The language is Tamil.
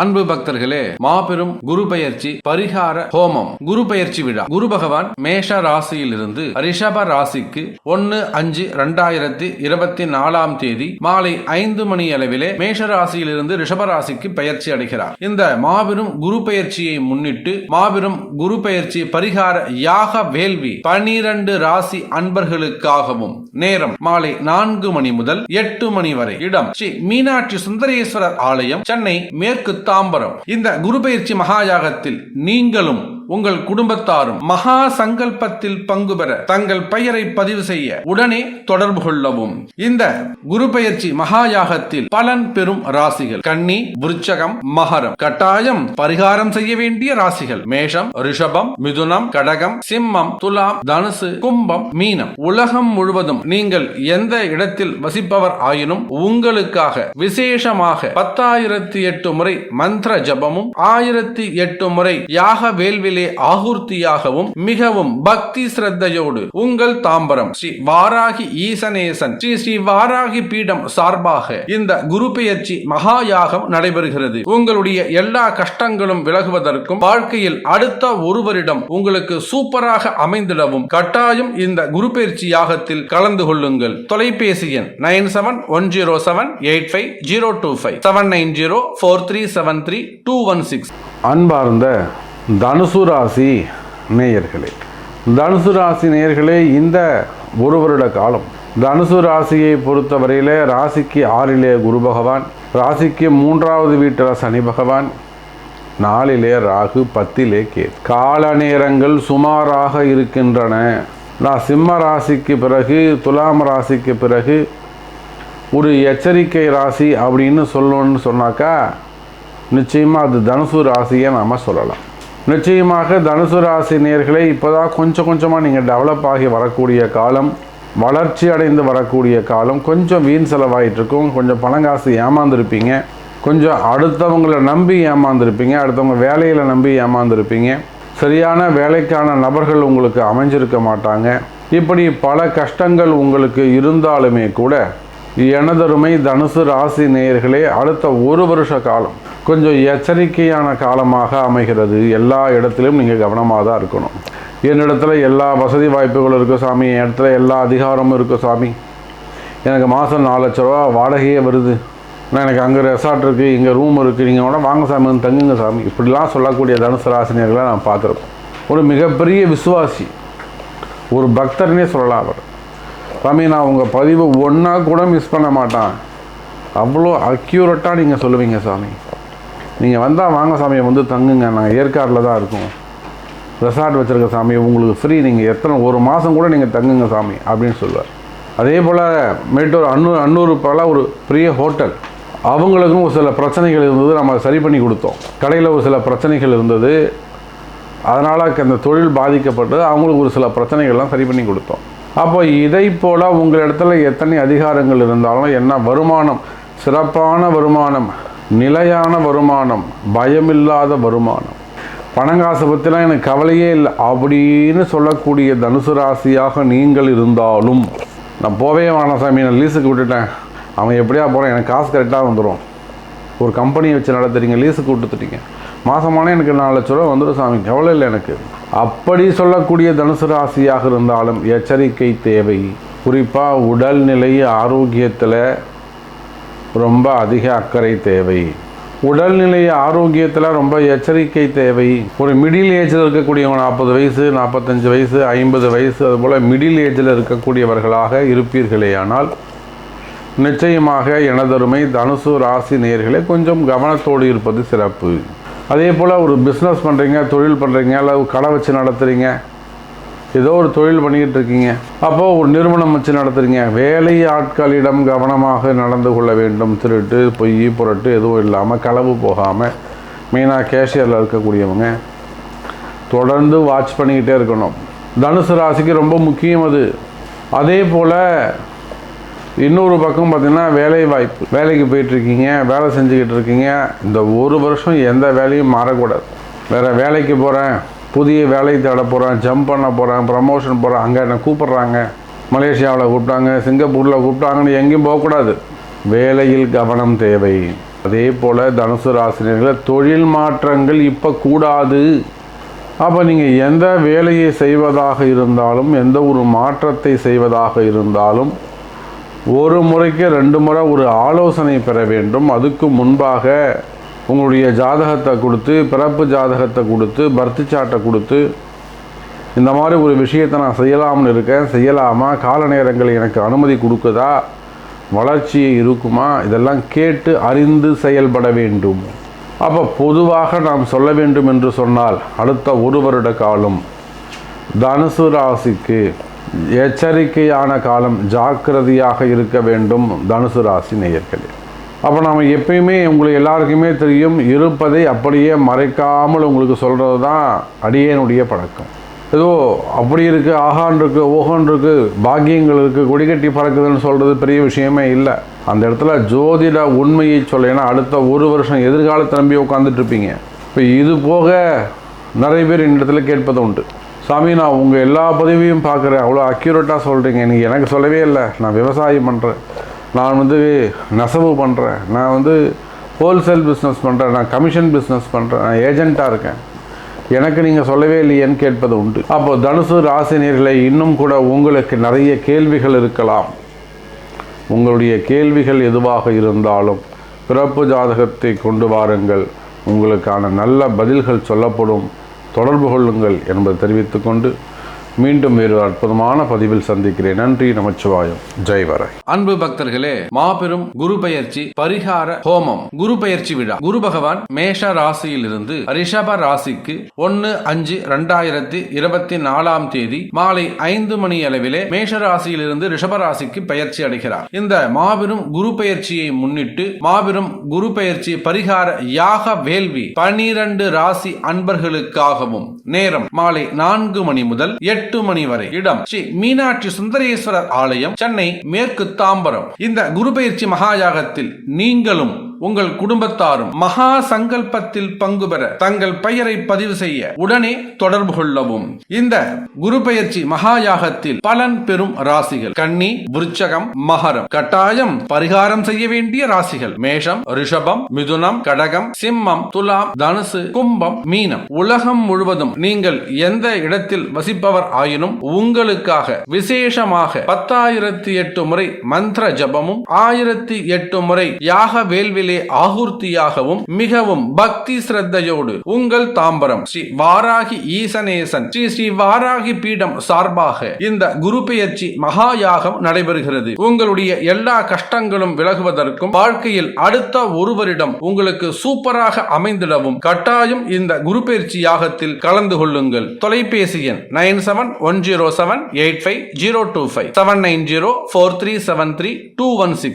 அன்பு பக்தர்களே, மாபெரும் குரு பெயர்ச்சி பரிகார ஹோமம் குரு பெயர்ச்சி விழா. குரு பகவான் மேஷ ராசியில் இருந்து ரிஷப ராசிக்கு 1/5/2024 மாலை 5 மணி அளவிலே மேஷ ராசியில் இருந்து ரிஷப ராசிக்கு பெயர்ச்சி அடைகிறார். இந்த மாபெரும் குரு பெயர்ச்சியை முன்னிட்டு மாபெரும் குரு பெயர்ச்சி பரிகார யாக வேள்வி 12 ராசி அன்பர்களுக்காகவும் நேரம் மாலை 4 மணி முதல் 8 மணி வரை. இடம் ஸ்ரீ மீனாட்சி சுந்தரேஸ்வரர் ஆலயம், சென்னை மேற்கு தாம்பரம். இந்த குரு பெயர்ச்சி மகாயாகத்தில் நீங்களும் உங்கள் குடும்பத்தாரும் மகா சங்கல்பத்தில் பங்கு பெற தங்கள் பெயரை பதிவு செய்ய உடனே தொடர்பு கொள்ளவும். இந்த குரு பெயர்ச்சி மகாயாகத்தில் பலன் பெறும் ராசிகள் கன்னி, விருச்சகம், மகரம். கட்டாயம் பரிகாரம் செய்ய வேண்டிய ராசிகள் மேஷம், ரிஷபம், மிதுனம், கடகம், சிம்மம், துலாம், தனுசு, கும்பம், மீனம். உலகம் முழுவதும் நீங்கள் எந்த இடத்தில் வசிப்பவர் ஆயினும் உங்களுக்காக விசேஷமாக 10,008 முறை மந்திர ஜபமும் 1008 முறை யாக வேள்விலே ஆகுர்த்தியாகவும் மிகவும் பக்தி ஸ்ரத்தையோடு உங்கள் தாம்பரம் ஸ்ரீ வாராகி ஈசனேசன் ஸ்ரீ வாராகி பீடம் சார்பாக இந்த குரு பெயர்ச்சி மகாயாகம் நடைபெறுகிறது. உங்களுடைய எல்லா கஷ்டங்களும் விலகுவதற்கும் வாழ்க்கையில் அடுத்த ஒருவரிடம் உங்களுக்கு சூப்பராக அமைந்திடவும் கட்டாயம் இந்த குரு பெயர்ச்சி யாகத்தில் கலந்து கொள்ளுங்கள். தொலைபேசி எண் 97-107-85025 790-4373-216. அன்பார்ந்த தனுசு ராசி நேயர்களே, தனுசு ராசி நேயர்களே, இந்த ஒரு வருட காலம் தனுசு ராசியை பொறுத்தவரையிலே ராசிக்கு 6லே குரு பகவான், ராசிக்கு 3வது வீட்டில் சனி பகவான், 4லே ராகு, 10லே கேது. கால நேரங்கள் சுமாராக இருக்கின்றன. நான் சிம்ம ராசிக்கு பிறகு துலாம் ராசிக்கு பிறகு ஒரு எச்சரிக்கை ராசி அப்படின்னு சொல்லணும்னு சொன்னாக்கா நிச்சயமாக அது தனுசு ராசியை நாம் சொல்லலாம். நிச்சயமாக தனுசு ராசி நேயர்களே, இப்போதான் கொஞ்சம் கொஞ்சமாக நீங்கள் டெவலப் ஆகி வரக்கூடிய காலம், வளர்ச்சி அடைந்து வரக்கூடிய காலம். கொஞ்சம் வீண் செலவாயிட்டு இருக்கும், கொஞ்சம் பணங்காசு ஏமாந்துருப்பீங்க, கொஞ்சம் அடுத்தவங்களை நம்பி ஏமாந்துருப்பீங்க, அடுத்தவங்க வேலையில் நம்பி ஏமாந்துருப்பீங்க, சரியான வேலைக்கான நபர்கள் உங்களுக்கு அமைஞ்சிருக்க மாட்டாங்க. இப்படி பல கஷ்டங்கள் உங்களுக்கு இருந்தாலுமே கூட எனதருமை தனுசு ராசி நேயர்களே, அடுத்த ஒரு வருஷ காலம் கொஞ்சம் எச்சரிக்கையான காலமாக அமைகிறது. எல்லா இடத்திலும் நீங்கள் கவனமாக தான் இருக்கணும். என்னிடத்துல எல்லா வசதி வாய்ப்புகளும் இருக்குது சாமி, என் இடத்துல எல்லா அதிகாரமும் இருக்குது சாமி, எனக்கு மாதம் 4 லட்ச ரூபா வாடகையே வருது, நான் எனக்கு அங்கே ரெசார்ட் இருக்குது, இங்கே ரூம் இருக்குது, நீங்கள் கூட வாங்க சாமி தங்குங்க சாமி, இப்படிலாம் சொல்லக்கூடிய தனுசு ராசினியர்களை நான் பார்த்துருக்கோம். ஒரு மிகப்பெரிய விசுவாசி, ஒரு பக்தர்னே சொல்லலாம் அவர். சாமி நான் உங்கள் பதிவு ஒன்றா கூட மிஸ் பண்ண மாட்டேன், அவ்வளோ அக்யூரேட்டாக நீங்கள் சொல்லுவீங்க சாமி, நீங்கள் வந்தால் வாங்க சாமியை வந்து தங்குங்க, நாங்கள் ஏற்காடில் தான் இருக்கோம், ரெசார்ட் வச்சுருக்க சாமி, உங்களுக்கு ஃப்ரீ, நீங்கள் ஒரு மாதம் கூட நீங்கள் தங்குங்க சாமி அப்படின்னு சொல்லுவார். அதே போல் மேட்டூர் அன்னூர் பல ஒரு பெரிய ஹோட்டல், அவங்களுக்கும் ஒரு சில பிரச்சனைகள் இருந்தது, நம்ம சரி பண்ணி கொடுத்தோம். கடையில் ஒரு சில பிரச்சனைகள் இருந்தது, அதனால் அந்த தொழில் பாதிக்கப்பட்டது, அவங்களுக்கு ஒரு சில பிரச்சனைகள்லாம் சரி பண்ணி கொடுத்தோம். அப்போ இதை போல் உங்கள் இடத்துல எத்தனை அதிகாரங்கள் இருந்தாலும் என்ன வருமானம், சிறப்பான வருமானம், நிலையான வருமானம், பயமில்லாத வருமானம், பணங்காசை பற்றிலாம் எனக்கு கவலையே இல்லை அப்படின்னு சொல்லக்கூடிய தனுசு ராசியாக நீங்கள் இருந்தாலும், நான் போவே வேணாம் சாமி, நான் லீஸுக்கு விட்டுட்டேன், அவன் எப்படியா போகிறான், எனக்கு காசு கரெக்டாக வந்துடும், ஒரு கம்பெனியை வச்சு நடத்துறீங்க, லீஸுக்கு விட்டுத்துட்டீங்க, மாதமான எனக்கு 4 லட்ச ரூபா வந்துடும் சாமி, கவலை இல்லை எனக்கு, அப்படி சொல்லக்கூடிய தனுசு ராசியாக இருந்தாலும் எச்சரிக்கை தேவை. குறிப்பாக உடல்நிலை ஆரோக்கியத்தில் ரொம்ப அதிக அக்கறை தேவை. உடல்நிலை ஆரோக்கியத்தில் ரொம்ப எச்சரிக்கை தேவை. ஒரு மிடில் ஏஜில் இருக்கக்கூடியவங்க 40 வயசு, 45 வயசு, 50 வயசு, அதுபோல் மிடில் ஏஜில் இருக்கக்கூடியவர்களாக இருப்பீர்களேயானால் நிச்சயமாக எனதருமை தனுசு ராசி நேயர்களே கொஞ்சம் கவனத்தோடு இருப்பது சிறப்பு. அதே போல் ஒரு பிஸ்னஸ் பண்ணுறீங்க, தொழில் பண்ணுறீங்க, இல்லை கடை வச்சு நடத்துகிறீங்க, ஏதோ ஒரு தொழில் பண்ணிக்கிட்டு இருக்கீங்க, அப்போது ஒரு நிறுவனம் வச்சு நடத்துகிறீங்க, வேலை ஆட்களிடம் கவனமாக நடந்து கொள்ள வேண்டும். திருட்டு, பொய், புரட்டு எதுவும் இல்லாமல், களவு போகாமல், மெயினாக கேஷியரில் இருக்கக்கூடியவங்க தொடர்ந்து வாட்ச் பண்ணிக்கிட்டே இருக்கணும். தனுசு ராசிக்கு ரொம்ப முக்கியம் அது. அதே போல் இன்னொரு பக்கம் பார்த்திங்கன்னா வேலை வாய்ப்பு, வேலைக்கு போயிட்டுருக்கீங்க, வேலை செஞ்சுக்கிட்டு இருக்கீங்க, இந்த ஒரு வருஷம் எந்த வேலையும் மாறக்கூடாது. வேறு வேலைக்கு போகிறேன், புதிய வேலை தேட போகிறேன், ஜம்ப் பண்ண போகிறேன், ப்ரமோஷன் போகிறேன், அங்கே என்னை கூப்பிட்றாங்க, மலேசியாவில் கூப்பிட்டாங்க, சிங்கப்பூரில் கூப்பிட்டாங்கன்னு எங்கேயும் போகக்கூடாது. வேலையில் கவனம் தேவை. அதே போல் தனுசு ராசினியர்களை தொழில் மாற்றங்கள் இப்போ கூடாது. அப்போ நீங்கள் எந்த வேலையை செய்வதாக இருந்தாலும், எந்த ஒரு மாற்றத்தை செய்வதாக இருந்தாலும், ஒரு முறைக்கு 2 முறை ஒரு ஆலோசனை பெற வேண்டும். அதுக்கு முன்பாக உங்களுடைய ஜாதகத்தை கொடுத்து, பிறப்பு ஜாதகத்தை கொடுத்து, பர்த் சார்ட்டை கொடுத்து, இந்த மாதிரி ஒரு விஷயத்தை நான் செய்யலாம்னு இருக்கேன், செய்யலாமா, கால நேரங்கள் எனக்கு அனுமதி கொடுக்குதா, வளர்ச்சி இருக்குமா, இதெல்லாம் கேட்டு அறிந்து செயல்பட வேண்டும். அப்போ பொதுவாக நாம் சொல்ல வேண்டும் என்று சொன்னால், அடுத்த 1 வருட காலம் தனுசு ராசிக்கு எச்சரிக்கையான காலம், ஜாக்கிரதையாக இருக்க வேண்டும் தனுசு ராசி நேயர்களே. அப்போ நாம் எப்பயுமே உங்களுக்கு எல்லாருக்குமே தெரியும், இருப்பதை அப்படியே மறைக்காமல் உங்களுக்கு சொல்கிறது தான் அடியேனுடைய பழக்கம். ஏதோ அப்படி இருக்குது, ஆகான் இருக்குது, ஓஹான் இருக்குது, பாக்கியங்கள் இருக்குது, கொடிகட்டி பறக்குதுன்னு சொல்கிறது பெரிய விஷயமே இல்லை. அந்த இடத்துல ஜோதிட உண்மையை சொல்ல, ஏன்னா அடுத்த 1 வருஷம் எதிர்காலத்தை நம்பி உட்காந்துட்ருப்பீங்க. இப்போ இது போக நிறைய பேர் இந்த இடத்துல கேட்பது உண்டு, சாமி நான் உங்கள் எல்லா பதிவையும் பார்க்குறேன், அவ்வளோ அக்யூரேட்டாக சொல்கிறீங்க, நீங்கள் எனக்கு சொல்லவே இல்லை, நான் விவசாயம் பண்ணுறேன், நான் நெசவு பண்ணுறேன், நான் ஹோல்சேல் பிஸ்னஸ் பண்ணுறேன், நான் கமிஷன் பிஸ்னஸ் பண்ணுறேன், நான் ஏஜெண்ட்டாக இருக்கேன், எனக்கு நீங்கள் சொல்லவே இல்லையேன்னு கேட்பது உண்டு. அப்போ தனுசு ராசினியர்களை இன்னும் கூட உங்களுக்கு நிறைய கேள்விகள் இருக்கலாம். உங்களுடைய கேள்விகள் எதுவாக இருந்தாலும் பிறப்பு ஜாதகத்தை கொண்டு வாருங்கள், உங்களுக்கான நல்ல பதில்கள் சொல்லப்படும், தொடர்பு கொள்ளுங்கள் என்பதை தெரிவித்துக்கொண்டு மீண்டும் வேறு அற்புதமான பதிவில் சந்திக்கிறேன். நன்றி, நமச்சிவாயம், ஜெய் வரை. அன்பு பக்தர்களே, மாபெரும் குரு பெயர்ச்சி பரிகார ஹோமம் குரு பெயர்ச்சி விழா. குரு பகவான் மேஷ ராசியிலிருந்து ரிஷப ராசிக்கு 1/5/2024 தேதி மாலை 5 மணி அளவிலே மேஷ ராசியிலிருந்து ரிஷப ராசிக்கு பெயர்ச்சி அடைகிறார். இந்த மாபெரும் குரு பெயர்ச்சியை முன்னிட்டு மாபெரும் குரு பெயர்ச்சி பரிகார யாக வேள்வி 12 ராசி அன்பர்களுக்காகவும் நேரம் மாலை 4 மணி முதல் 8 மணி வரை. இடம் ஸ்ரீ மீனாட்சி சுந்தரேஸ்வரர் ஆலயம், சென்னை மேற்கு தாம்பரம். இந்த குரு பெயர்ச்சி மகாயாகத்தில் நீங்களும் உங்கள் குடும்பத்தாரும் மகா சங்கல்பத்தில் பங்கு பெற தங்கள் பெயரை பதிவு செய்ய உடனே தொடர்பு கொள்ளவும். இந்த குரு பெயர்ச்சி மகாயாகத்தில் பலன் பெறும் ராசிகள் கன்னி, விருச்சகம், மகரம். கட்டாயம் பரிகாரம் செய்ய வேண்டிய ராசிகள் மேஷம், ரிஷபம், மிதுனம், கடகம், சிம்மம், துலாம், தனுசு, கும்பம், மீனம். உலகம் முழுவதும் நீங்கள் எந்த இடத்தில் வசிப்பவர் ஆயினும் உங்களுக்காக விசேஷமாக 10,008 முறை மந்திர ஜபமும் 1008 முறை யாக வேள்வி ஆகுர்த்தியாகவும் மிகவும் பக்தி ஸ்ரத்தையோடு உங்கள் தாம்பரம் ஸ்ரீ வாராகி ஈசனேசன் ஸ்ரீ வாராகி பீடம் சார்பாக இந்த குரு பெயர்ச்சி மகாயாகம் நடைபெறுகிறது. உங்களுடைய எல்லா கஷ்டங்களும் விலகுவதற்கும் வாழ்க்கையில் அடுத்த 1 வருடம் உங்களுக்கு சூப்பராக அமைந்திடவும் கட்டாயம் இந்த குரு பெயர்ச்சி யாகத்தில் கலந்து கொள்ளுங்கள். தொலைபேசி எண் 9710785025 7904373 216.